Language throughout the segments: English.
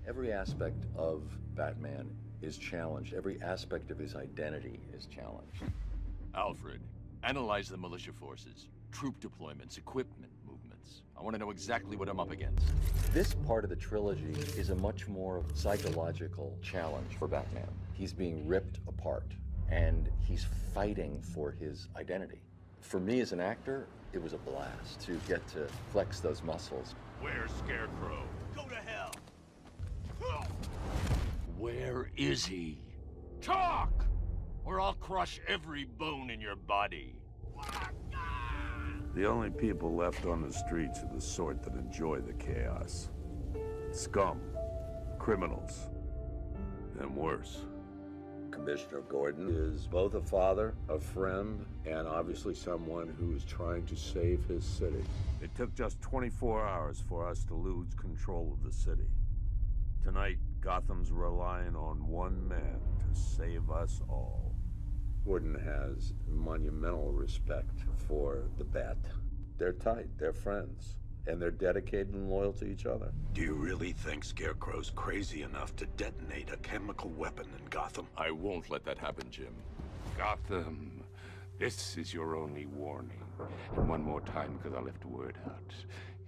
Every aspect of Batman is challenged. Every aspect of his identity is challenged. Alfred, analyze the militia forces, troop deployments, equipment movements. I want to know exactly what I'm up against. This part of the trilogy is a much more psychological challenge for Batman. He's being ripped apart, and he's fighting for his identity. For me as an actor, it was a blast to get to flex those muscles. Where's Scarecrow? Go to hell! Where is he? Talk! Or I'll crush every bone in your body. The only people left on the streets are the sort that enjoy the chaos. Scum, criminals, and worse. Commissioner Gordon is both a father, a friend, and obviously someone who is trying to save his city. It took just 24 hours for us to lose control of the city. Tonight, Gotham's relying on one man to save us all. Gordon has monumental respect for the Bat. They're tight, they're friends, and they're dedicated and loyal to each other. Do you really think Scarecrow's crazy enough to detonate a chemical weapon in Gotham? I won't let that happen, Jim. Gotham, this is your only warning. And one more time, because I left a word out.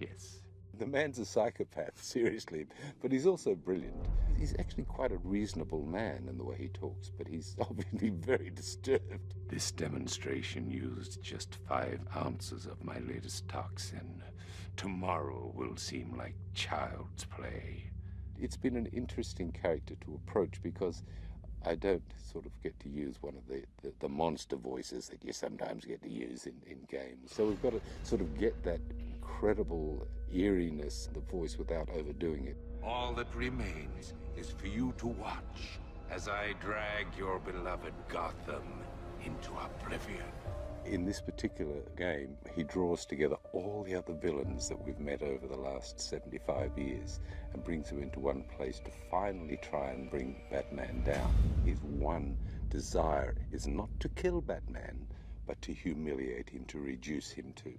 Yes. The man's a psychopath, seriously, but he's also brilliant. He's actually quite a reasonable man in the way he talks, but he's obviously very disturbed. This demonstration used just 5 ounces of my latest toxin. Tomorrow will seem like child's play. It's been an interesting character to approach because I don't sort of get to use one of the monster voices that you sometimes get to use in games. So we've got to sort of get that incredible eeriness in the voice without overdoing it. All that remains is for you to watch as I drag your beloved Gotham into oblivion. In this particular game, he draws together all the other villains that we've met over the last 75 years and brings them into one place to finally try and bring Batman down. His one desire is not to kill Batman, but to humiliate him, to reduce him to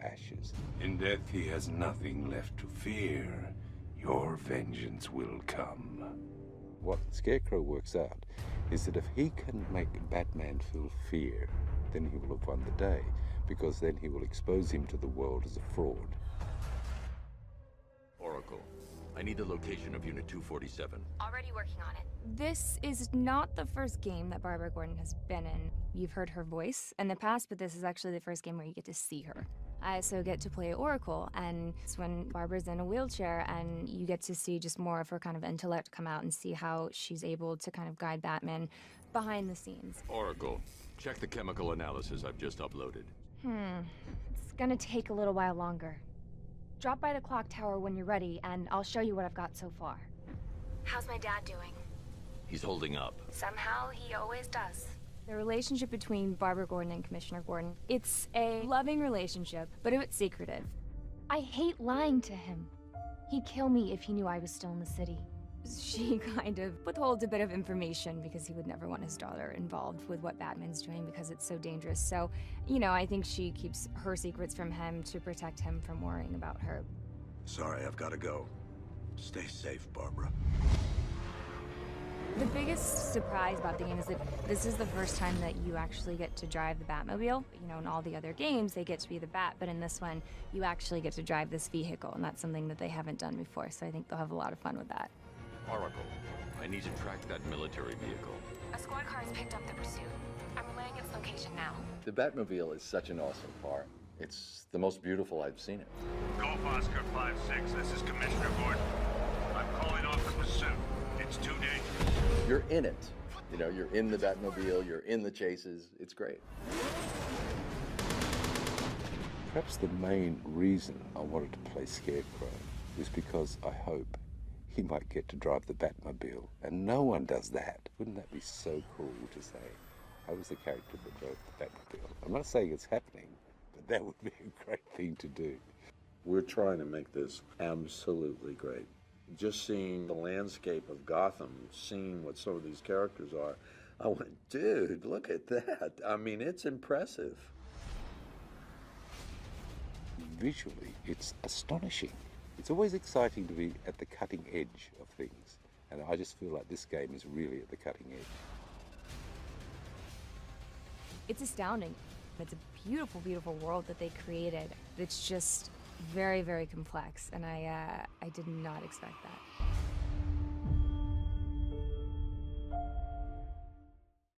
ashes. In death, he has nothing left to fear. Your vengeance will come. What Scarecrow works out is that if he can make Batman feel fear, then he will have won the day, because then he will expose him to the world as a fraud. Oracle, I need the location of Unit 247. Already working on it. This is not the first game that Barbara Gordon has been in. You've heard her voice in the past, but this is actually the first game where you get to see her. I also get to play Oracle, and it's when Barbara's in a wheelchair, and you get to see just more of her kind of intellect come out and see how she's able to kind of guide Batman behind the scenes. Oracle, check the chemical analysis I've just uploaded. It's gonna take a little while longer. Drop by the clock tower when you're ready, and I'll show you what I've got so far. How's my dad doing? He's holding up. Somehow, he always does. The relationship between Barbara Gordon and Commissioner Gordon, it's a loving relationship, but it's secretive. I hate lying to him. He'd kill me if he knew I was still in the city. She kind of withholds a bit of information because he would never want his daughter involved with what Batman's doing because it's so dangerous. So, you know, I think she keeps her secrets from him to protect him from worrying about her. Sorry, I've got to go. Stay safe, Barbara. The biggest surprise about the game is that this is the first time that you actually get to drive the Batmobile. You know, in all the other games, they get to be the Bat, but in this one, you actually get to drive this vehicle, and that's something that they haven't done before, so I think they'll have a lot of fun with that. Oracle, I need to track that military vehicle. A squad car has picked up the pursuit. I'm relaying its location now. The Batmobile is such an awesome car. It's the most beautiful I've seen it. Golf Oscar 5-6, this is Commissioner Gordon. I'm calling off the pursuit. It's too dangerous. You're in it. You know, you're in the Batmobile, you're in the chases. It's great. Perhaps the main reason I wanted to play Scarecrow is because I hope he might get to drive the Batmobile. And no one does that. Wouldn't that be so cool to say, I was the character that drove the Batmobile? I'm not saying it's happening, but that would be a great thing to do. We're trying to make this absolutely great. Just seeing the landscape of Gotham, seeing what some of these characters are, I went, dude, look at that. I mean, it's impressive. Visually, it's astonishing. It's always exciting to be at the cutting edge of things, and I just feel like this game is really at the cutting edge. It's astounding. It's a beautiful, beautiful world that they created. It's just very, very complex, and I did not expect that.